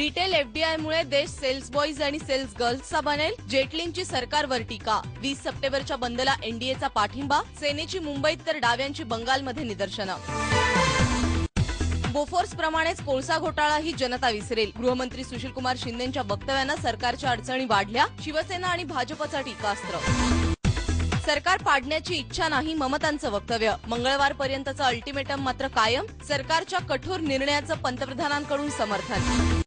Retail FDI मुळे देश cells boys आणि सेल्स गर्ल्सचा बनेल, जेटलींची सरकारवर टीका। 20 सप्टेंबरच्या बंदला एनडीएचा पाठिंबा, सेनेची मुंबईत तर डाव्यांची बंगालमध्ये निदर्शनं। बोफोर्स प्रमाणेच कोळसा घोटाळा ही जनता विसरेल, गृहमंत्री सुशीलकुमार शिंदेंच्या वक्तव्यानं सरकारच्या अडचणी वाढल्या, शिवसेना आणि भाजपचा टीकास्त्र। सरकार पाडण्याची इच्छा नाही, ममतांचं वक्तव्य, मंगळवारपर्यंतचं अल्टिमेटम मात्र कायम, सरकारच्या कठोर निर्णयाचं पंतप्रधानांकडून समर्थन।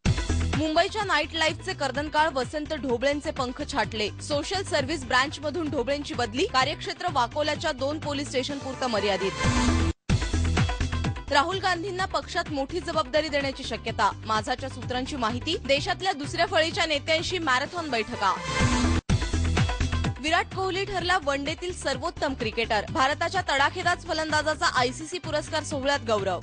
मुंबईच्या नाईट लाईफचे कर्दनकाळ, वसंत ढोबळेंचे पंख छाटले, सोशल सर्व्हिस ब्रँचमधून ढोबळेंची बदली, कार्यक्षेत्र वाकोल्याच्या 2 पोलीस स्टेशनपुरतं मर्यादित। राहुल गांधींना पक्षात मोठी जबाबदारी देण्याची शक्यता, माझाच्या सूत्रांची माहिती, देशातल्या दुसऱ्या फळीच्या नेत्यांशी मॅरेथॉन बैठका। विराट कोहली ठरला वनडेतील सर्वोत्तम क्रिकेटर, भारताच्या तडाखेदार फलंदाजाचा आयसीसी पुरस्कार सोहळ्यात गौरव।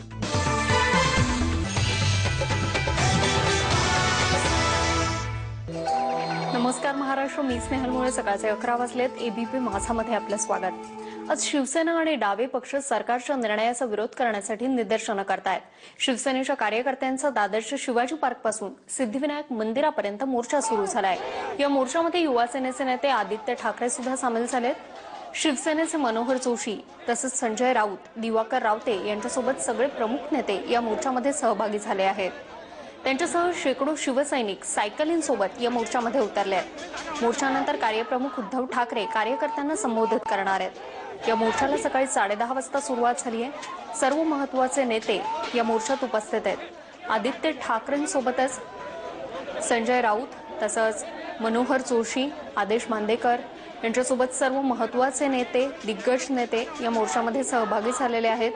नमस्कार महाराष्ट्र, मी स्नेहल मुळे। सकाळचे 11 वाजलेत। एबीपी माझामध्ये आपलं स्वागत। आज शिवसेना आणि डावे पक्ष सरकारच्या निर्णयाचा विरोध करण्यासाठी निदर्शनं करतायत। शिवसेनेच्या कार्यकर्त्यांचा दादरच्या शिवाजी पार्क पासून सिद्धिविनायक मंदिरापर्यंत मोर्चा सुरू झालाय। या मोर्चामध्ये युवा सेनेचे नेते आदित्य ठाकरे सुद्धा सामील झालेत। शिवसेनेचे मनोहर जोशी तसंच संजय राऊत, दिवाकर रावते यांच्यासोबत सगळे प्रमुख नेते या मोर्चामध्ये सहभागी झाले आहेत। त्यांच्यासह शेकडो शिवसैनिक सायकलींसोबत या मोर्चामध्ये उतरले आहेत। मोर्चानंतर कार्यप्रमुख उद्धव ठाकरे कार्यकर्त्यांना संबोधित करणार आहेत। या मोर्चाला सकाळी 10:30 वाजता सुरुवात झाली आहे। सर्व महत्त्वाचे नेते या मोर्चात उपस्थित आहेत। आदित्य ठाकरेंसोबतच संजय राऊत तसंच मनोहर जोशी, आदेश बांदेकर यांच्यासोबत सर्व महत्त्वाचे नेते, दिग्गज नेते या मोर्चामध्ये सहभागी झालेले आहेत।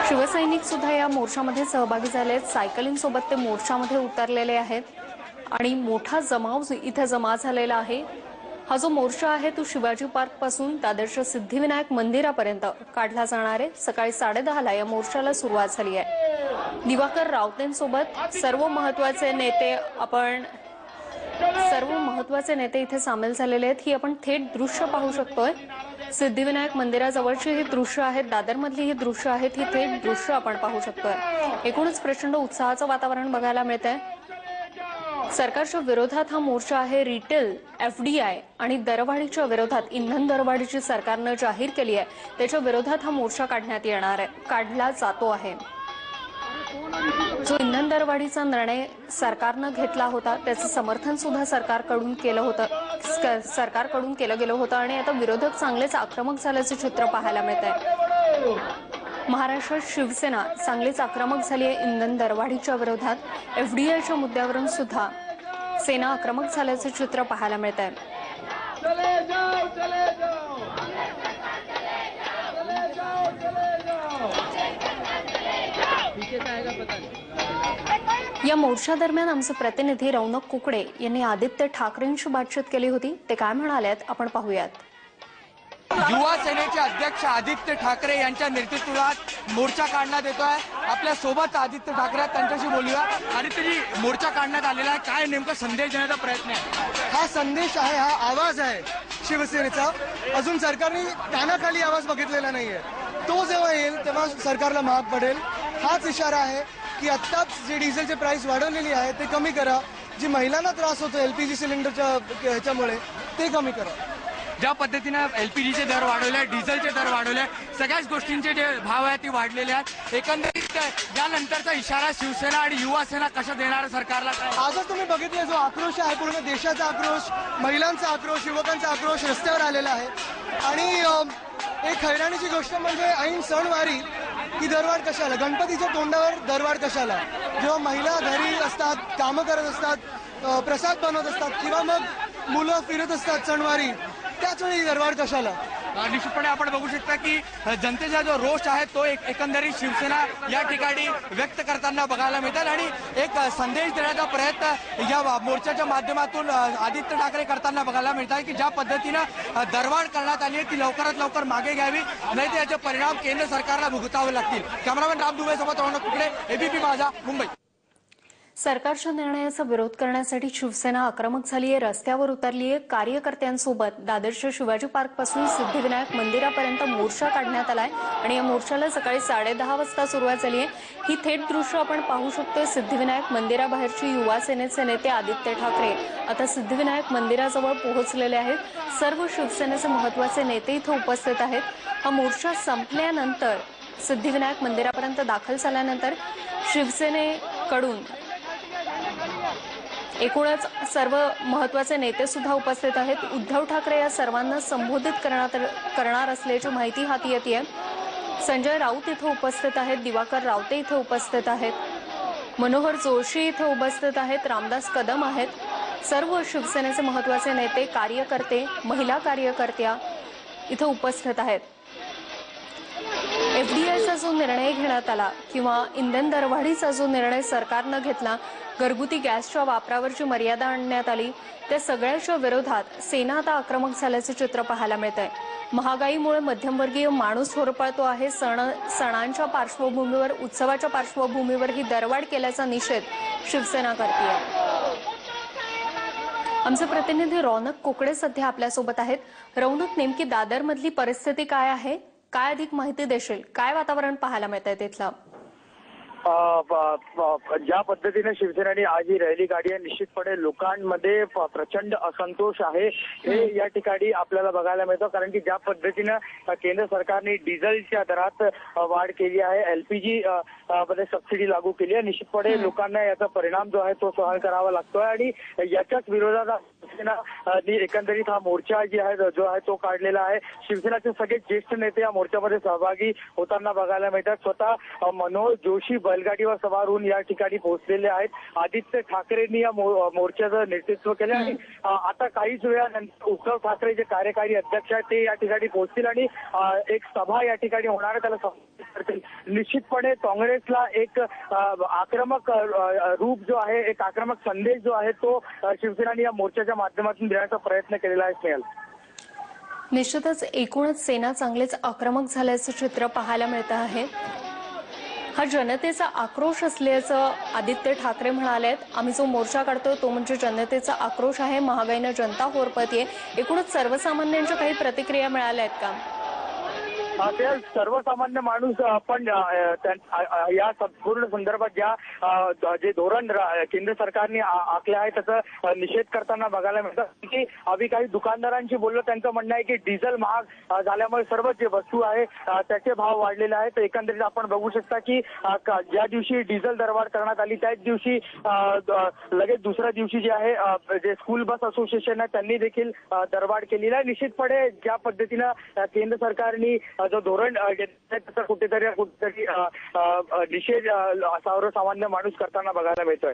शिवसैनिक सुद्धा या मोर्चामध्ये सहभागी झाले आहेत। सायकलिंगसोबत ते मोर्चामध्ये उतरलेले आहेत आणि मोठा जमाव इथे जमा झालेला आहे। हा जो मोर्चा आहे तो शिवाजी पार्क पासून दादरच्या सिद्धिविनायक मंदिरापर्यंत काढला जाणार आहे। सकाळी 10:30ला या मोर्चाला सुरुवात झाली आहे। दिवाकर रावतेंसोबत सर्व महत्त्वाचे नेते इथे सामील झालेले आहेत। ही आपण थेट दृश्य पाहू शकतोय। सिद्धिविनायक मंदिराजवळची ही दृश्य आहेत, दादरमधली ही दृश्य आहेत, ही थेट दृश्य आपण पाहू शकतोय। एकूणच प्रचंड उत्साहाचं वातावरण बघायला मिळतंय। सरकारच्या विरोधात हा मोर्चा आहे। रिटेल एफडीआय आणि दरवाढीच्या विरोधात, इंधन दरवाढीची सरकारनं जाहीर केली आहे त्याच्या विरोधात हा मोर्चा काढला जातो आहे। जो इंधन दरवाढीचा निर्णय सरकारनं घेतला होता त्याचं समर्थन सुद्धा सरकारकडून केलं गेलं होतं आणि आता विरोधक चांगलेच आक्रमक झाल्याचे चित्र पाहायला मिळत आहे। महाराष्ट्रात शिवसेना चांगलीच आक्रमक झाली आहे इंधन दरवाढीच्या विरोधात। एफडीआयच्या मुद्द्यावरून सुद्धा सेना आक्रमक झाल्याचे चित्र पाहायला मिळत आहे। या मोर्चा दरम्यान आमचे प्रतिनिधी रौनक कुकडे यांनी आदित्य ठाकरेंशी बातचीत केली होती। ते काय म्हणालेत आपण पाहूयात। युवा सेनेचे अध्यक्ष आदित्य ठाकरे यांच्या नेतृत्वात मोर्चा काढण्यात येतोय। आपल्या सोबत आदित्य ठाकरे त्यांच्याशी बोलूया। आदित्यजी, मोर्चा काढण्यात आलेला आहे, काय नेमका संदेश देण्याचा प्रयत्न आहे? हा संदेश आहे, हा आवाज आहे शिवसेनेचा। अजून सरकारने कानाखाली आवाज बघितलेला नाहीये, तो जेव्हा येईल तेव्हा सरकारला महाग पडेल। हाच इशारा आहे की आत्ताच जे डिझेलचे प्राइस वाढवलेली आहे ते कमी करा, जी महिलांना त्रास होतो एलपीजी सिलेंडरच्या ह्याच्यामुळे ते कमी करा। ज्या पद्धतीने एलपीजीचे दर वाढवले, डिझेलचे दर वाढवले, सगळ्याच गोष्टींचे जे भाव आहेत ते वाढलेले आहेत। एकंदरीत यानंतरचा इशारा शिवसेना आणि युवा सेना कशा देणार सरकारला? आजच तुम्ही बघितलं जो आक्रोश आहे, पूर्ण देशाचा आक्रोश, महिलांचा आक्रोश, युवकांचा आक्रोश रस्त्यावर आलेला आहे। आणि एक हैराणीची गोष्ट म्हणजे ऐन सणवारी ही दरवाढ कशाला, गणपतीच्या तोंडावर दरवाढ कशाला? जेव्हा महिला घरी असतात, कामं करत असतात, प्रसाद बनवत असतात किंवा मग मुलं फिरत असतात सणवारी, त्याच वेळी दरवाढ कशाला? निश्चितपणे आपण बघू शकता की जनतेचा जो रोष आहे तो एकंदरीत शिवसेना या ठिकाणी व्यक्त करताना बघायला मिळतात आणि एक संदेश देण्याचा प्रयत्न या मोर्चाच्या माध्यमातून आदित्य ठाकरे करताना बघायला मिळतात की ज्या पद्धतीनं दरवाढ करण्यात आली आहे ती लवकरात लवकर मागे घ्यावी, नाही तर याचे परिणाम केंद्र सरकारला भुगतावे लागतील। कॅमेरामॅन राम दुबे सोबत रौनक कुकडे, एबीपी माझा, मुंबई। सरकारच्या निर्णयाचा विरोध करण्यासाठी शिवसेना आक्रमक झालीय, रस्त्यावर उतरलीय. कार्यकर्त्यांसोबत दादरच्या शिवाजी पार्क पासून सिद्धिविनायक मंदिरापर्यंत मोर्चा काढण्यात आलाय आणि या मोर्चाला सकाळी 10:30 वाजता सुरुवात झाली आहे. ही थेट दृश्य आपण पाहू शकतोय. सिद्धिविनायक मंदिराबाहेरची युवा सेनेचे नेते आदित्य ठाकरे आता सिद्धिविनायक मंदिराजवळ पोहोचलेले आहेत. सर्व शिवसेनेचे महत्वाचे नेते इथे उपस्थित आहेत. हा मोर्चा संपल्यानंतर सिद्धिविनायक मंदिरापर्यंत दाखल झाल्यानंतर शिवसेनेकडून एकूणच सर्व महत्वाचे नेते सुद्धा उपस्थित आहेत. उद्धव ठाकरे या सर्वांना संबोधित करणार असल्याची माहिती हाती येते. संजय राऊत इथे उपस्थित आहेत, दिवाकर रावते इथे उपस्थित आहेत, मनोहर जोशी इथे उपस्थित आहेत, रामदास कदम आहेत. सर्व शिवसेनेचे महत्वाचे नेते, कार्यकर्ते, महिला कार्यकर्त्या इथे उपस्थित आहेत. एफडीआयचा जो निर्णय घेण्यात आला किंवा इंधन दरवाढीचा जो निर्णय सरकारनं घेतला, घरगुती गॅसच्या वापरावरची मर्यादा आणण्यात आली, त्या सगळ्याच्या विरोधात सेना आता आक्रमक झाल्याचे चित्र पाहायला मिळतंय. महागाईमुळे मध्यमवर्गीय माणूस होरपळतो आहे. सणांच्या पार्श्वभूमीवर, उत्सवाच्या पार्श्वभूमीवर ही दरवाढ केल्याचा निषेध शिवसेना करते. आमचे प्रतिनिधी रौनक कोकडे सध्या आपल्यासोबत आहेत. रौनक, नेमकी दादरमधली परिस्थिती काय आहे, काय अधिक माहिती देशील? काय वातावरण पाहायला मिळतंय तिथलं? ज्या पद्धतीने शिवसेनेने आज ही रॅली काढली आहे, निश्चितपणे लोकांमध्ये प्रचंड असंतोष आहे हे या ठिकाणी आपल्याला बघायला मिळतं. कारण की ज्या पद्धतीनं केंद्र सरकारने डिझेलच्या दरात वाढ केली आहे, एलपीजी मध्ये सबसिडी लागू केली आहे, निश्चितपणे लोकांना याचा परिणाम जो आहे तो सहन करावा लागतोय आणि याच्याच विरोधात शिवसेना एकंदरीत हा मोर्चा जो आहे तो काढलेला आहे. शिवसेनेचे सगळे ज्येष्ठ नेते या मोर्चामध्ये सहभागी होताना बघायला मिळतात. स्वतः मनोहर जोशी बैलगाडीवर सवार होऊन या ठिकाणी पोहोचलेले आहेत. आदित्य ठाकरेंनी या मोर्चाचं नेतृत्व केलं आणि आता काहीच वेळानंतर उद्धव ठाकरे जे कार्यकारी अध्यक्ष आहेत ते या ठिकाणी पोहोचतील आणि एक सभा या ठिकाणी होणार आहे, त्याला संबोधित करतील. निश्चितपणे काँग्रेसला एक आक्रमक रूप जो आहे, एक आक्रमक संदेश जो आहे तो शिवसेनेने या मोर्चाच्या माध्यमातून देण्याचा प्रयत्न केलेला आहे. स्नेहल, निश्चितच एकूणच सेना चांगलेच आक्रमक झाल्याचं चित्र पाहायला मिळत आहे. हा जनतेचा आक्रोश असल्याचं आदित्य ठाकरे म्हणालेत. आम्ही जो मोर्चा काढतोय तो म्हणजे जनतेचा आक्रोश आहे. महागाईनं जनता होरपळतेय. एकूणच सर्वसामान्यांच्या काही प्रतिक्रिया मिळाल्या आहेत का? ते सर्वसामान्य माणूस आपण या संपूर्ण संदर्भात जे धोरण केंद्र सरकारने आखले आहे त्याचा निषेध करताना बघायला मिळतं की आम्ही काही दुकानदारांशी बोललो, त्यांचं म्हणणं आहे की डिझेल महाग झाल्यामुळे सर्व जे वस्तू आहे त्याचे भाव वाढलेले आहेत. एकंदरीत आपण बघू शकता की ज्या दिवशी डिझेल दरवाढ करण्यात आली त्याच दिवशी लगेच दुसऱ्या दिवशी जे आहे जे स्कूल बस असोसिएशन आहे त्यांनी देखील दरवाढ केलेली आहे. निश्चितपणे ज्या पद्धतीनं केंद्र सरकारने जो धोरण त्याचा कुठेतरी निषेध सर्वसामान्य माणूस करताना बघायला मिळतोय.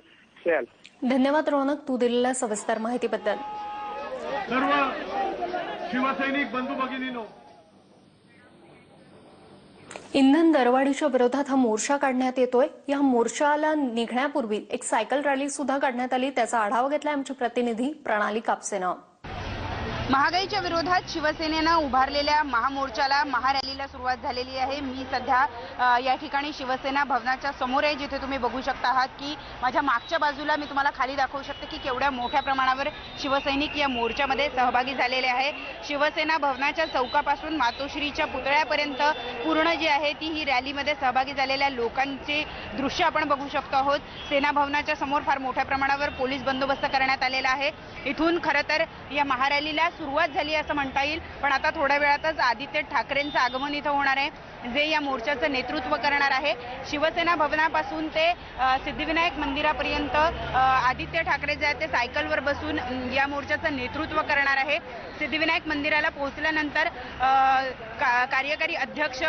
धन्यवाद रौनक, तू दिलेल्या सविस्तर माहितीबद्दल. सर्व शिवसैनिक बंधू भगिनींनो, इंधन दरवाढीच्या विरोधात हा मोर्चा काढण्यात येतोय. या मोर्चाला निघण्यापूर्वी एक सायकल रॅली सुद्धा काढण्यात आली. त्याचा आढावा घेतलाय आमचे प्रतिनिधी प्रणाली कापसेनं. महागाईच्या विरोधात शिवसेनेनं उभारलेल्या महामोर्चाला, महारॅलीला सुरुवात झालेली आहे. मी सध्या या ठिकाणी शिवसेना भवनाच्या समोर आहे, जिथे तुम्ही बघू शकता आहात की माझ्या मागच्या बाजूला मी तुम्हाला खाली दाखवू शकते की केवढ्या मोठ्या प्रमाणावर शिवसैनिक या मोर्चामध्ये सहभागी झालेले आहे. शिवसेना भवनाच्या चौकापासून मातोश्रीच्या पुतळ्यापर्यंत पूर्ण जी आहे ती ही रॅलीमध्ये सहभागी झालेल्या लोकांचे दृश्य आपण बघू शकतो आहोत. सेना भवनाच्या समोर फार मोठ्या प्रमाणावर पोलीस बंदोबस्त करण्यात आलेला आहे. इथून खरं तर या महारॅलीला सुरुवात झाली असं म्हणता येईल, पण आता थोड्या वेळातच आदित्य ठाकरेंचं आगमन इथं होणार आहे, जे या मोर्चाचं नेतृत्व करणार आहे. शिवसेना भवनापासून ते सिद्धिविनायक मंदिरापर्यंत आदित्य ठाकरे जे आहेत ते सायकलवर बसून या मोर्चाचं नेतृत्व करणार आहे. सिद्धिविनायक मंदिराला पोहोचल्यानंतर कार्यकारी अध्यक्ष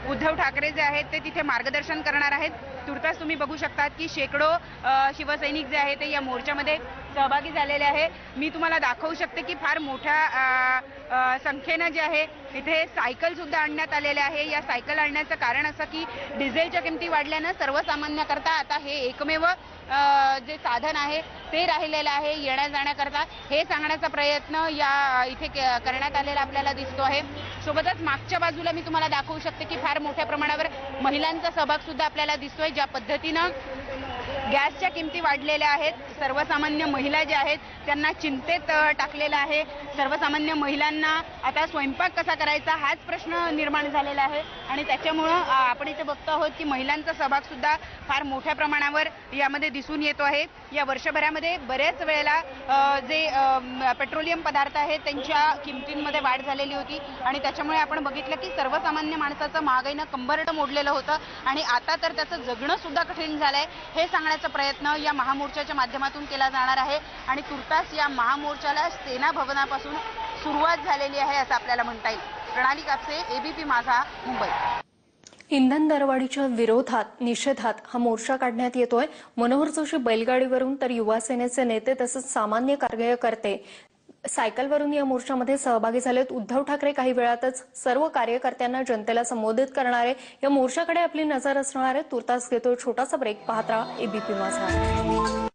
उद्धव ठाकरे जे आहेत ते तिथे मार्गदर्शन करणार आहेत. तुर्तास तुम्ही बघू शकतात की शेकडो शिवसैनिक जे आहेत ते या मोर्चामध्ये सहभागी झालेले आहे. मी तुम्हाला दाखवू शकते की फार मोठ्या संख्येनं जे आहे इथे सायकल सुद्धा आणण्यात आलेल्या आहे. या सायकल आणण्याचं कारण असं की डिझेलच्या किमती वाढल्यानं सर्वसामान्यांकरता आता हे एकमेव जे साधन आहे ते राहिलेलं आहे येण्या जाण्याकरता, हे सांगण्याचा प्रयत्न या इथे करण्यात आलेला आपल्याला दिसतो आहे. सोबतच मागच्या बाजूला मी तुम्हाला दाखवू शकते की फार मोठ्या प्रमाणावर महिलांचा सहभाग सुद्धा आपल्याला दिसतोय. ज्या पद्धतीनं गॅसच्या किमती वाढलेल्या आहेत. सर्वसामान्य महिला ज्या आहेत त्यांना चिंतेत टाकलेलं आहे. सर्वसामान्य महिलांना आता स्वयंपाक कसा करायचा हाच प्रश्न निर्माण झालेला आहे आणि त्याच्यामुळं आपण इथे बघतो आहोत की महिलांचा सहभाग सुद्धा फार मोठ्या प्रमाणावर यामध्ये दिसून येतो आहे. या वर्षभरामध्ये बऱ्याच वेळेला जे पेट्रोलियम पदार्थ आहेत त्यांच्या किमतींमध्ये वाढ झालेली होती आणि त्याच्यामुळे आपण बघितलं की सर्वसामान्य माणसाचं महागाईनं कंबरडं मोडलेलं होतं आणि आता तर त्याचं जगणं सुद्धा कठीण झालंय. हे सांगण्याचा प्रयत्न या महामोर्चाच्या माध्यमातून केला जाणार आहे आणि तुर्तास या महामोर्चाला सेना भवनापासून सुरुवात झालेली आहे असं आपल्याला म्हणता येईल. प्रणाली कापसे, एबीपी माझा, मुंबई. इंधन दरवाढीच्या विरोधात निषेधात हा मोर्चा काढण्यात येतोय. मनोहर जोशी बैलगाडीवरून तर युवा सेनेचे नेते तसंच सामान्य कार्यकर्ते सायकलवरून या मोर्चामध्ये सहभागी झालेत. उद्धव ठाकरे काही वेळातच सर्व कार्यकर्त्यांना जनतेला संबोधित करणार आहे. या मोर्चाकडे आपली नजर असणार आहे. तुर्तास घेतो छोटासा ब्रेक. पाहत राहा एबीपी माझा.